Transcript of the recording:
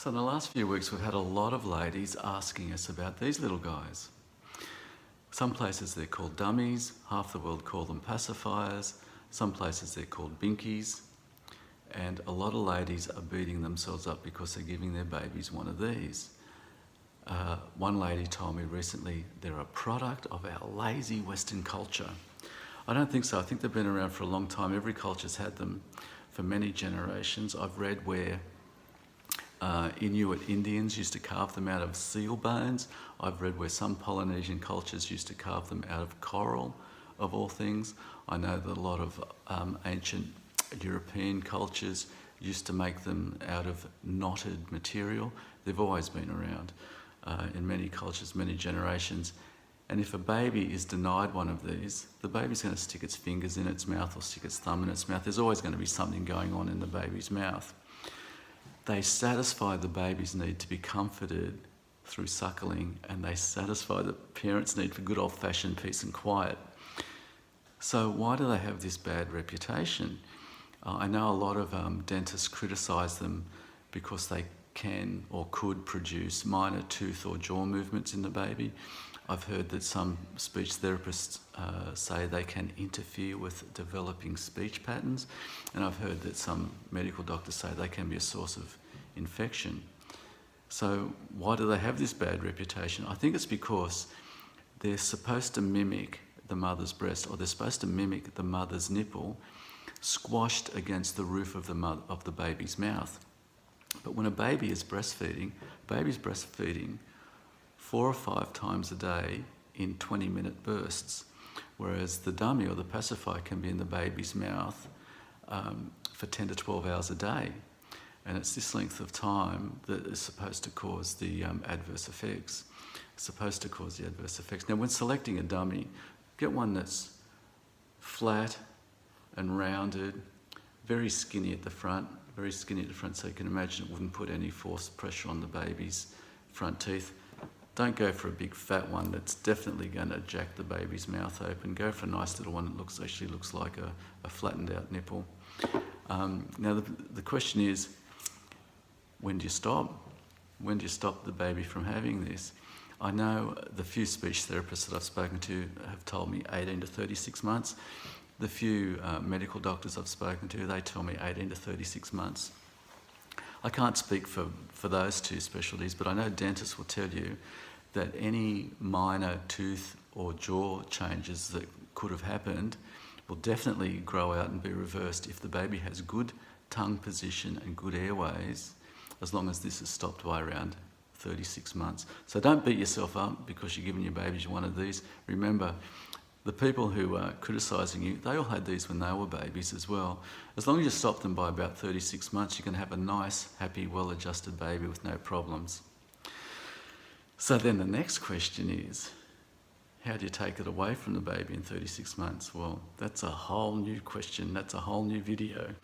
So in the last few weeks we've had a lot of ladies asking us about these little guys. Some places they're called dummies, half the world call them pacifiers, some places they're called binkies, and a lot of ladies are beating themselves up because they're giving their babies one of these. One lady told me recently they're a product of our lazy Western culture. I don't think so. I think they've been around for a long time. Every culture's had them for many generations. I've read where Inuit Indians used to carve them out of seal bones. I've read where some Polynesian cultures used to carve them out of coral, of all things. I know that a lot of ancient European cultures used to make them out of knotted material. They've always been around in many cultures, many generations. And if a baby is denied one of these, the baby's going to stick its fingers in its mouth or stick its thumb in its mouth. There's always going to be something going on in the baby's mouth. They satisfy the baby's need to be comforted through suckling, and they satisfy the parent's need for good old-fashioned peace and quiet. So why do they have this bad reputation? I know a lot of dentists criticise them because they can or could produce minor tooth or jaw movements in the baby. I've heard that some speech therapists say they can interfere with developing speech patterns, and I've heard that some medical doctors say they can be a source of infection. So why do they have this bad reputation? I think it's because they're supposed to mimic the mother's breast, or they're supposed to mimic the mother's nipple squashed against the roof of the baby's mouth. But when a baby is breastfeeding, baby's breastfeeding 4 or 5 times a day in 20-minute bursts, whereas the dummy or the pacifier can be in the baby's mouth for 10 to 12 hours a day. And it's this length of time that is supposed to cause the adverse effects. It's supposed to cause the adverse effects. Now, when selecting a dummy, get one that's flat and rounded, very skinny at the front so you can imagine it wouldn't put any forced pressure on the baby's front teeth. Don't go for a big fat one that's definitely going to jack the baby's mouth open. Go for a nice little one that actually looks like a flattened out nipple. Now the question is, when do you stop? When do you stop the baby from having this? I know the few speech therapists that I've spoken to have told me 18 to 36 months. The few medical doctors I've spoken to, they tell me 18 to 36 months. I can't speak for those two specialties, but I know dentists will tell you that any minor tooth or jaw changes that could have happened will definitely grow out and be reversed if the baby has good tongue position and good airways, as long as this is stopped by around 36 months. So don't beat yourself up because you're giving your babies one of these. Remember, the people who are criticising you, they all had these when they were babies as well. As long as you stop them by about 36 months, you can have a nice, happy, well-adjusted baby with no problems. So then the next question is, how do you take it away from the baby in 36 months? Well, that's a whole new question. That's a whole new video.